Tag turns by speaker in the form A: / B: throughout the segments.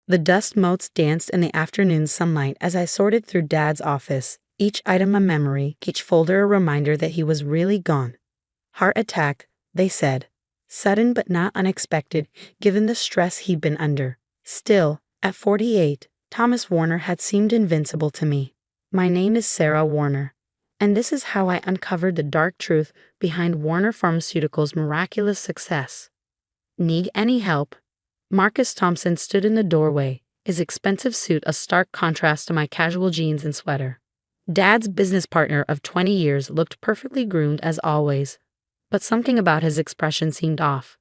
A: The dust motes danced in the afternoon sunlight as I sorted through Dad's office, each item a memory, each folder a reminder that he was really gone. Heart attack, they said. Sudden but not unexpected, given the stress he'd been under. Still, at 48, Thomas Warner had seemed invincible to me. My name is Sarah Warner, and this is how I uncovered the dark truth behind Warner Pharmaceuticals' miraculous success. Need any help? Marcus Thompson stood in the doorway, his expensive suit a stark contrast to my casual jeans and sweater. Dad's business partner of 20 years looked perfectly groomed as always, but something about his expression seemed off.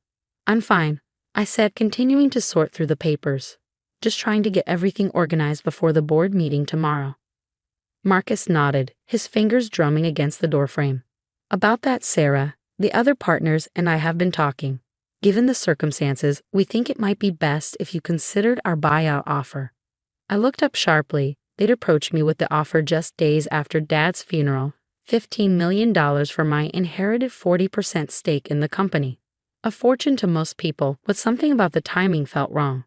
A: I'm fine, I said, continuing to sort through the papers. Just trying to get everything organized before the board meeting tomorrow. Marcus nodded, his fingers drumming against the doorframe. About that, Sarah, the other partners and I have been talking. Given the circumstances, we think it might be best if you considered our buyout offer. I looked up sharply. They'd approached me with the offer just days after Dad's funeral, $15 million for my inherited 40% stake in the company. A fortune to most people, but something about the timing felt wrong.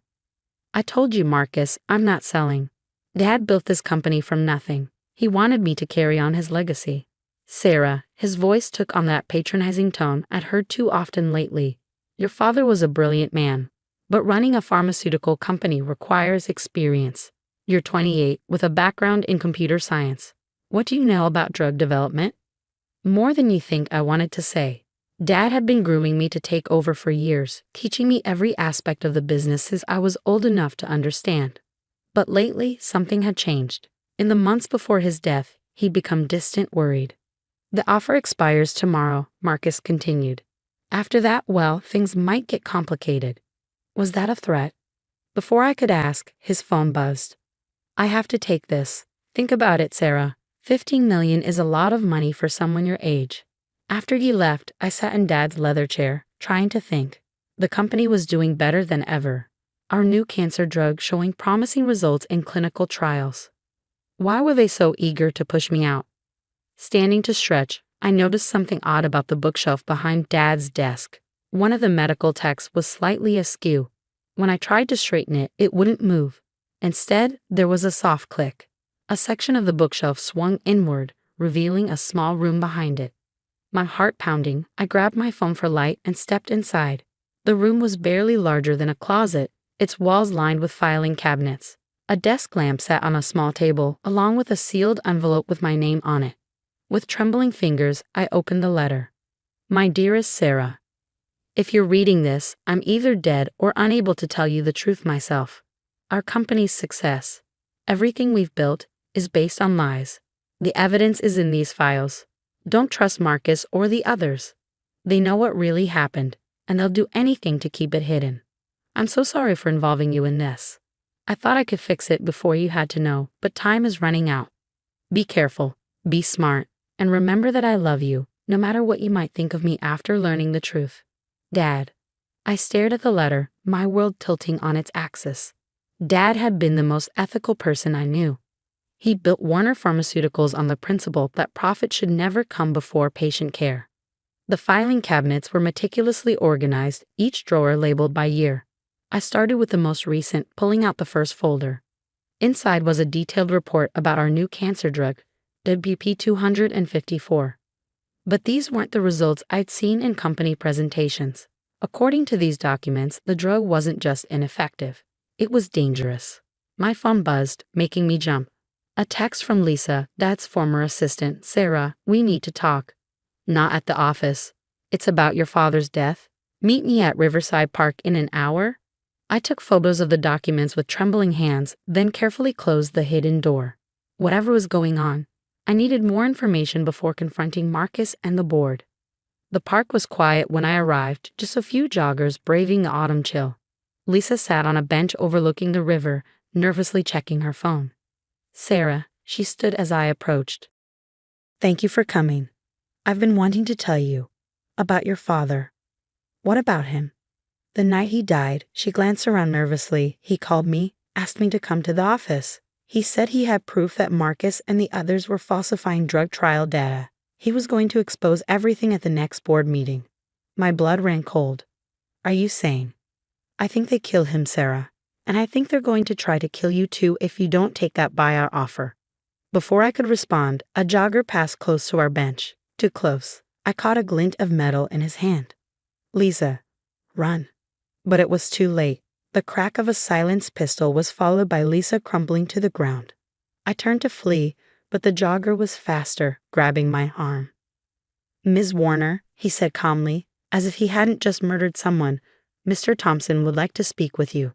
A: I told you, Marcus, I'm not selling. Dad built this company from nothing. He wanted me to carry on his legacy. Sarah, his voice took on that patronizing tone I'd heard too often lately. Your father was a brilliant man, but running a pharmaceutical company requires experience. You're 28, with a background in computer science. What do you know about drug development? More than you think, I wanted to say. Dad had been grooming me to take over for years, teaching me every aspect of the business since I was old enough to understand. But lately, something had changed. In the months before his death, he'd become distant, worried. The offer expires tomorrow, Marcus continued. After that, well, things might get complicated. Was that a threat? Before I could ask, his phone buzzed. I have to take this. Think about it, Sarah. $15 million is a lot of money for someone your age. After he left, I sat in Dad's leather chair, trying to think. The company was doing better than ever. Our new cancer drug showing promising results in clinical trials. Why were they so eager to push me out? Standing to stretch, I noticed something odd about the bookshelf behind Dad's desk. One of the medical texts was slightly askew. When I tried to straighten it, it wouldn't move. Instead, there was a soft click. A section of the bookshelf swung inward, revealing a small room behind it. My heart pounding, I grabbed my phone for light and stepped inside. The room was barely larger than a closet, its walls lined with filing cabinets. A desk lamp sat on a small table, along with a sealed envelope with my name on it. With trembling fingers, I opened the letter. My dearest Sarah, if you're reading this, I'm either dead or unable to tell you the truth myself. Our company's success, everything we've built, is based on lies. The evidence is in these files. Don't trust Marcus or the others. They know what really happened, and they'll do anything to keep it hidden. I'm so sorry for involving you in this. I thought I could fix it before you had to know, but time is running out. Be careful, be smart, and remember that I love you, no matter what you might think of me after learning the truth. Dad. I stared at the letter, my world tilting on its axis. Dad had been the most ethical person I knew. He built Warner Pharmaceuticals on the principle that profit should never come before patient care. The filing cabinets were meticulously organized, each drawer labeled by year. I started with the most recent, pulling out the first folder. Inside was a detailed report about our new cancer drug, WP-254. But these weren't the results I'd seen in company presentations. According to these documents, the drug wasn't just ineffective. It was dangerous. My phone buzzed, making me jump. A text from Lisa, Dad's former assistant. Sarah, we need to talk. Not at the office. It's about your father's death. Meet me at Riverside Park in an hour. I took photos of the documents with trembling hands, then carefully closed the hidden door. Whatever was going on, I needed more information before confronting Marcus and the board. The park was quiet when I arrived, just a few joggers braving the autumn chill. Lisa sat on a bench overlooking the river, nervously checking her phone. Sarah, she stood as I approached. Thank you for coming. I've been wanting to tell you about your father. What about him? The night he died, she glanced around nervously. He called me, asked me to come to the office. He said he had proof that Marcus and the others were falsifying drug trial data. He was going to expose everything at the next board meeting. My blood ran cold. Are you sane? I think they killed him, Sarah. And I think they're going to try to kill you too if you don't take that buyout offer. Before I could respond, a jogger passed close to our bench. Too close. I caught a glint of metal in his hand. Lisa, run. But it was too late. The crack of a silenced pistol was followed by Lisa crumpling to the ground. I turned to flee, but the jogger was faster, grabbing my arm. Ms. Warner, he said calmly, as if he hadn't just murdered someone, Mr. Thompson would like to speak with you.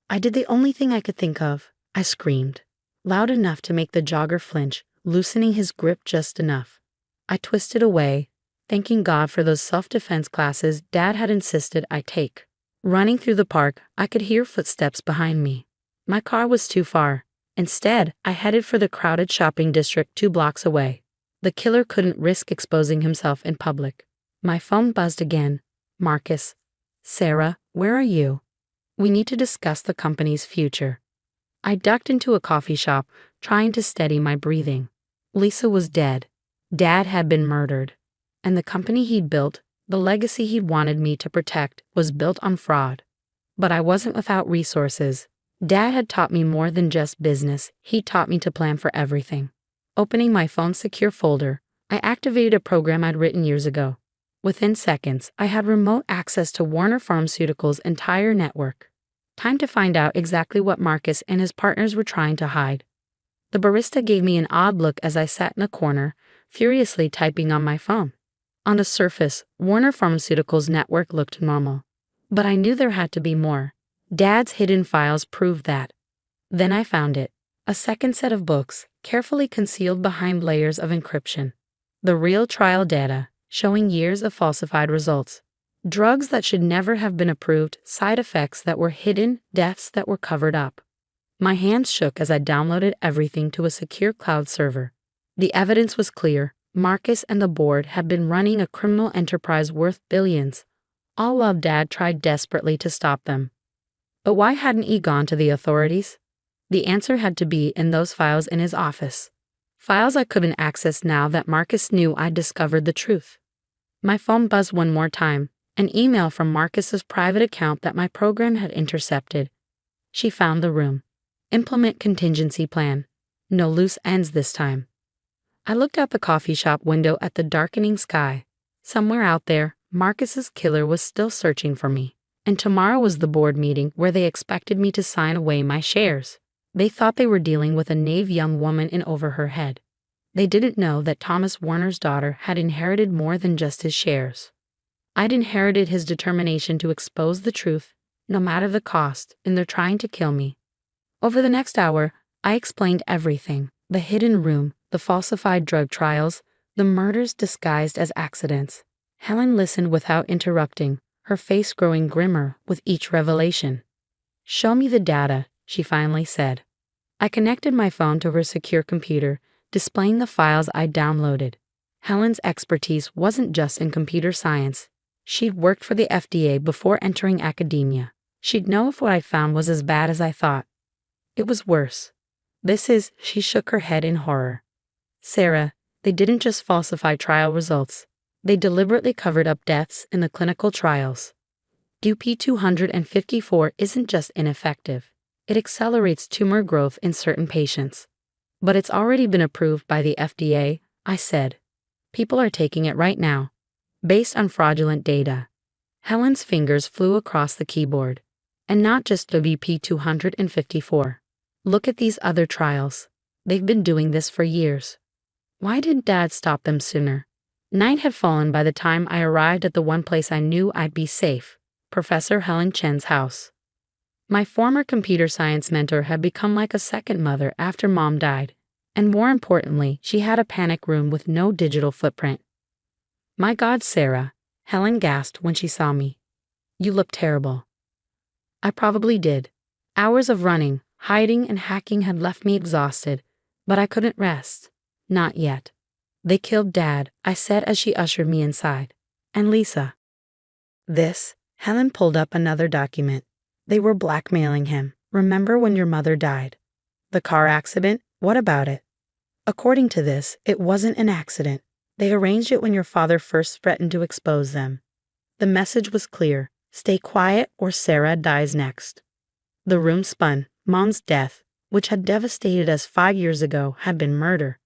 A: I did the only thing I could think of. I screamed, loud enough to make the jogger flinch, loosening his grip just enough. I twisted away, thanking God for those self-defense classes Dad had insisted I take. Running through the park, I could hear footsteps behind me. My car was too far. Instead, I headed for the crowded shopping district 2 blocks away. The killer couldn't risk exposing himself in public. My phone buzzed again. Marcus. Sarah, where are you? We need to discuss the company's future. I ducked into a coffee shop, trying to steady my breathing. Lisa was dead. Dad had been murdered. And the company he'd built, the legacy he'd wanted me to protect, was built on fraud. But I wasn't without resources. Dad had taught me more than just business. He taught me to plan for everything. Opening my phone's secure folder, I activated a program I'd written years ago. Within seconds, I had remote access to Warner Pharmaceuticals' entire network. Time to find out exactly what Marcus and his partners were trying to hide. The barista gave me an odd look as I sat in a corner, furiously typing on my phone. On the surface, Warner Pharmaceuticals' network looked normal. But I knew there had to be more. Dad's hidden files proved that. Then I found it. A second set of books, carefully concealed behind layers of encryption. The real trial data, showing years of falsified results. Drugs that should never have been approved, side effects that were hidden, deaths that were covered up. My hands shook as I downloaded everything to a secure cloud server. The evidence was clear. Marcus and the board had been running a criminal enterprise worth billions, all while Dad tried desperately to stop them. But why hadn't he gone to the authorities? The answer had to be in those files in his office. Files I couldn't access now that Marcus knew I'd discovered the truth. My phone buzzed one more time, an email from Marcus's private account that my program had intercepted. She found the room. Implement contingency plan. No loose ends this time. I looked out the coffee shop window at the darkening sky. Somewhere out there, Marcus's killer was still searching for me. And tomorrow was the board meeting where they expected me to sign away my shares. They thought they were dealing with a naive young woman in over her head. They didn't know that Thomas Warner's daughter had inherited more than just his shares. I'd inherited his determination to expose the truth, no matter the cost, in their trying to kill me. Over the next hour, I explained everything. The hidden room, the falsified drug trials, the murders disguised as accidents. Helen listened without interrupting, her face growing grimmer with each revelation. "Show me the data," she finally said. I connected my phone to her secure computer, displaying the files I'd downloaded. Helen's expertise wasn't just in computer science. She'd worked for the FDA before entering academia. She'd know if what I found was as bad as I thought. It was worse. She shook her head in horror. "Sarah, they didn't just falsify trial results. They deliberately covered up deaths in the clinical trials. UP254 isn't just ineffective. It accelerates tumor growth in certain patients. But it's already been approved by the FDA," I said. "People are taking it right now, based on fraudulent data." Helen's fingers flew across the keyboard. "And not just WP254. Look at these other trials. They've been doing this for years. Why didn't Dad stop them sooner?" Night had fallen by the time I arrived at the one place I knew I'd be safe, Professor Helen Chen's house. My former computer science mentor had become like a second mother after Mom died, and more importantly, she had a panic room with no digital footprint. "My God, Sarah," Helen gasped when she saw me. "You look terrible." I probably did. Hours of running, hiding, and hacking had left me exhausted, but I couldn't rest. Not yet. "They killed Dad," I said as she ushered me inside. "And Lisa." Helen pulled up another document. "They were blackmailing him. Remember when your mother died? The car accident? What about it?" "According to this, it wasn't an accident. They arranged it when your father first threatened to expose them. The message was clear: stay quiet or Sarah dies next." The room spun. Mom's death, which had devastated us 5 years ago, had been murder.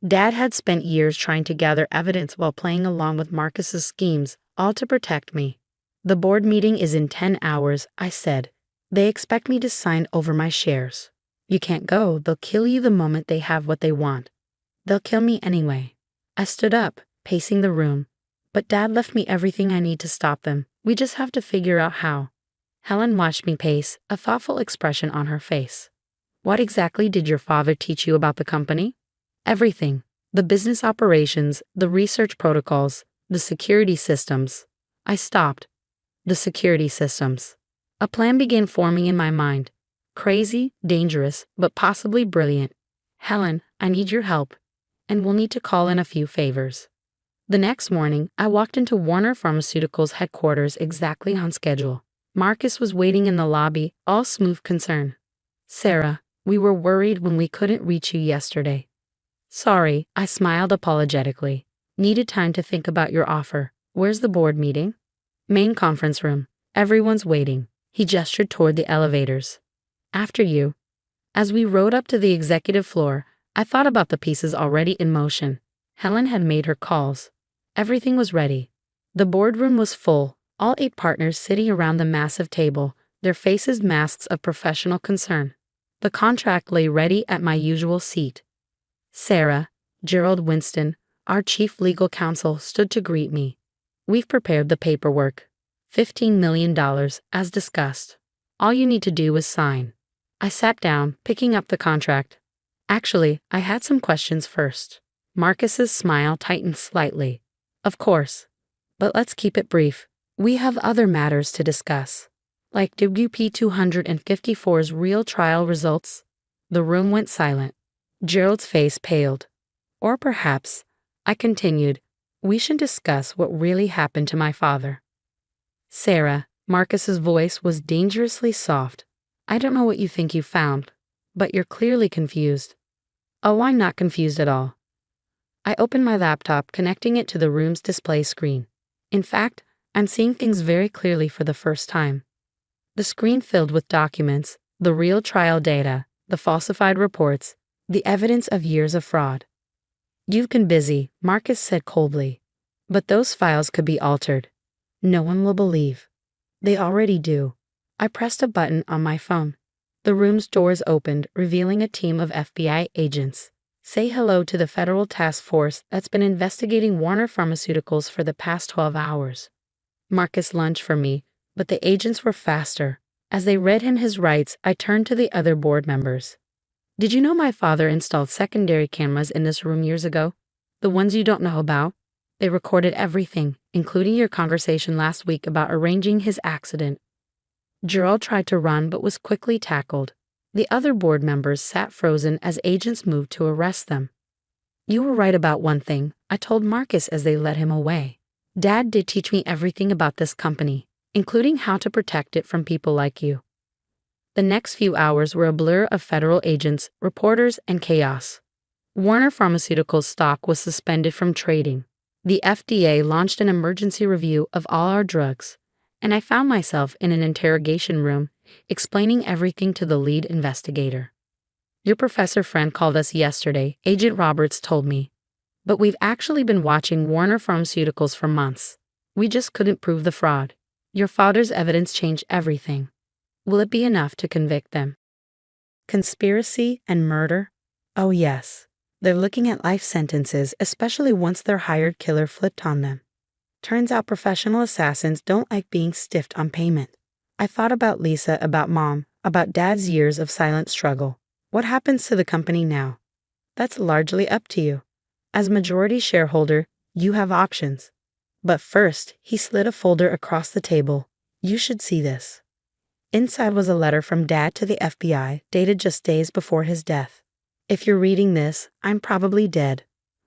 A: Dad had spent years trying to gather evidence while playing along with Marcus's schemes, all to protect me. The board meeting is in 10 hours, I said. They expect me to sign over my shares. You can't go. They'll kill you the moment they have what they want. They'll kill me anyway. I stood up, pacing the room. But Dad left me everything I need to stop them. We just have to figure out how. Helen watched me pace, a thoughtful expression on her face. What exactly did your father teach you about the company? Everything. The business operations, the research protocols, the security systems. I stopped. The security systems. A plan began forming in my mind. Crazy, dangerous, but possibly brilliant. Helen, I need your help. And we'll need to call in a few favors. The next morning, I walked into Warner Pharmaceuticals headquarters exactly on schedule. Marcus was waiting in the lobby, all smooth concern. Sarah, we were worried when we couldn't reach you yesterday. Sorry, I smiled apologetically. Needed time to think about your offer. Where's the board meeting? Main conference room. Everyone's waiting. He gestured toward the elevators. After you. As we rode up to the executive floor, I thought about the pieces already in motion. Helen had made her calls. Everything was ready. The boardroom was full, all 8 partners sitting around the massive table, their faces masks of professional concern. The contract lay ready at my usual seat. Sarah, Gerald Winston, our chief legal counsel, stood to greet me. We've prepared the paperwork. $15 million, as discussed. All you need to do is sign. I sat down, picking up the contract. Actually, I had some questions first. Marcus's smile tightened slightly. Of course. But let's keep it brief. We have other matters to discuss. Like WP-254's real trial results. The room went silent. Gerald's face paled. Or perhaps, I continued, we should discuss what really happened to my father. Sarah, Marcus's voice was dangerously soft. I don't know what you think you found, but you're clearly confused. Oh, I'm not confused at all. I opened my laptop, connecting it to the room's display screen. In fact, I'm seeing things very clearly for the first time. The screen filled with documents, the real trial data, the falsified reports, the evidence of years of fraud. You've been busy, Marcus said coldly. But those files could be altered. No one will believe. They already do. I pressed a button on my phone. The room's doors opened, revealing a team of FBI agents. Say hello to the federal task force that's been investigating Warner Pharmaceuticals for the past 12 hours. Marcus lunged for me, but the agents were faster. As they read him his rights, I turned to the other board members. Did you know my father installed secondary cameras in this room years ago? The ones you don't know about? They recorded everything, including your conversation last week about arranging his accident. Gerald tried to run but was quickly tackled. The other board members sat frozen as agents moved to arrest them. You were right about one thing, I told Marcus as they led him away. Dad did teach me everything about this company, including how to protect it from people like you. The next few hours were a blur of federal agents, reporters, and chaos. Warner Pharmaceuticals stock was suspended from trading. The FDA launched an emergency review of all our drugs, and I found myself in an interrogation room, explaining everything to the lead investigator. Your professor friend called us yesterday, Agent Roberts told me. But we've actually been watching Warner Pharmaceuticals for months. We just couldn't prove the fraud. Your father's evidence changed everything. Will it be enough to convict them? Conspiracy and murder? Oh yes. They're looking at life sentences, especially once their hired killer flipped on them. Turns out professional assassins don't like being stiffed on payment. I thought about Lisa, about Mom, about Dad's years of silent struggle. What happens to the company now? That's largely up to you. As majority shareholder, you have options. But first, he slid a folder across the table. You should see this. Inside was a letter from Dad to the FBI, dated just days before his death. If you're reading this, I'm probably dead.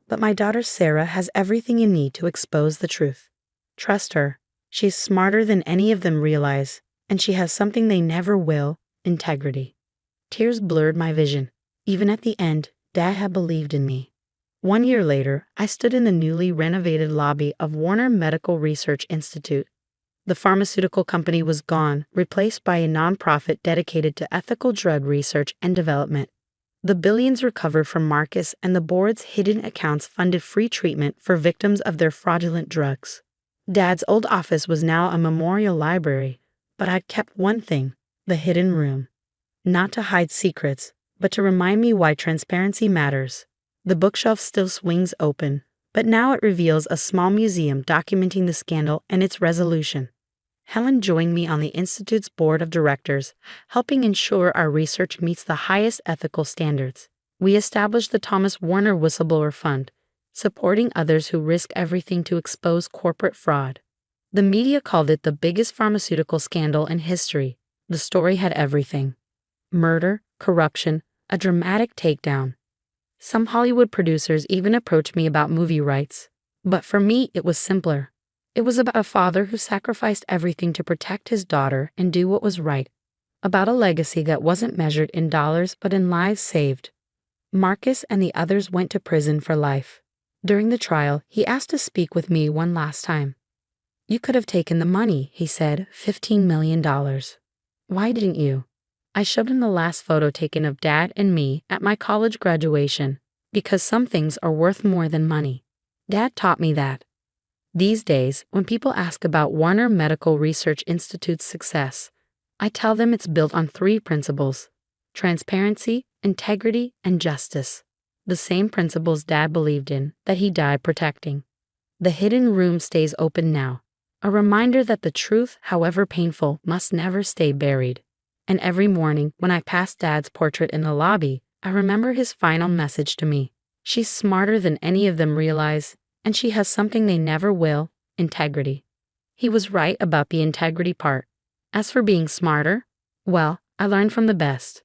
A: But my daughter Sarah has everything you need to expose the truth. Trust her. She's smarter than any of them realize, and she has something they never will, integrity. Tears blurred my vision. Even at the end, Dad had believed in me. 1 year later, I stood in the newly renovated lobby of Warner Medical Research Institute. The pharmaceutical company was gone, replaced by a nonprofit dedicated to ethical drug research and development. The billions recovered from Marcus and the board's hidden accounts funded free treatment for victims of their fraudulent drugs. Dad's old office was now a memorial library, but I'd kept one thing, the hidden room. Not to hide secrets, but to remind me why transparency matters. The bookshelf still swings open, but now it reveals a small museum documenting the scandal and its resolution. Helen joined me on the Institute's board of directors, helping ensure our research meets the highest ethical standards. We established the Thomas Warner Whistleblower Fund, supporting others who risk everything to expose corporate fraud. The media called it the biggest pharmaceutical scandal in history. The story had everything: murder, corruption, a dramatic takedown. Some Hollywood producers even approached me about movie rights. But for me, it was simpler. It was about a father who sacrificed everything to protect his daughter and do what was right. About a legacy that wasn't measured in dollars but in lives saved. Marcus and the others went to prison for life. During the trial, he asked to speak with me one last time. "You could have taken the money," he said, $15 million. "Why didn't you?" I showed him the last photo taken of Dad and me at my college graduation, because some things are worth more than money. Dad taught me that. These days, when people ask about Warner Medical Research Institute's success, I tell them it's built on 3 principles: transparency, integrity, and justice. The same principles Dad believed in, that he died protecting. The hidden room stays open now, a reminder that the truth, however painful, must never stay buried. And every morning, when I pass Dad's portrait in the lobby, I remember his final message to me. She's smarter than any of them realize, and she has something they never will: integrity. He was right about the integrity part. As for being smarter, well, I learned from the best.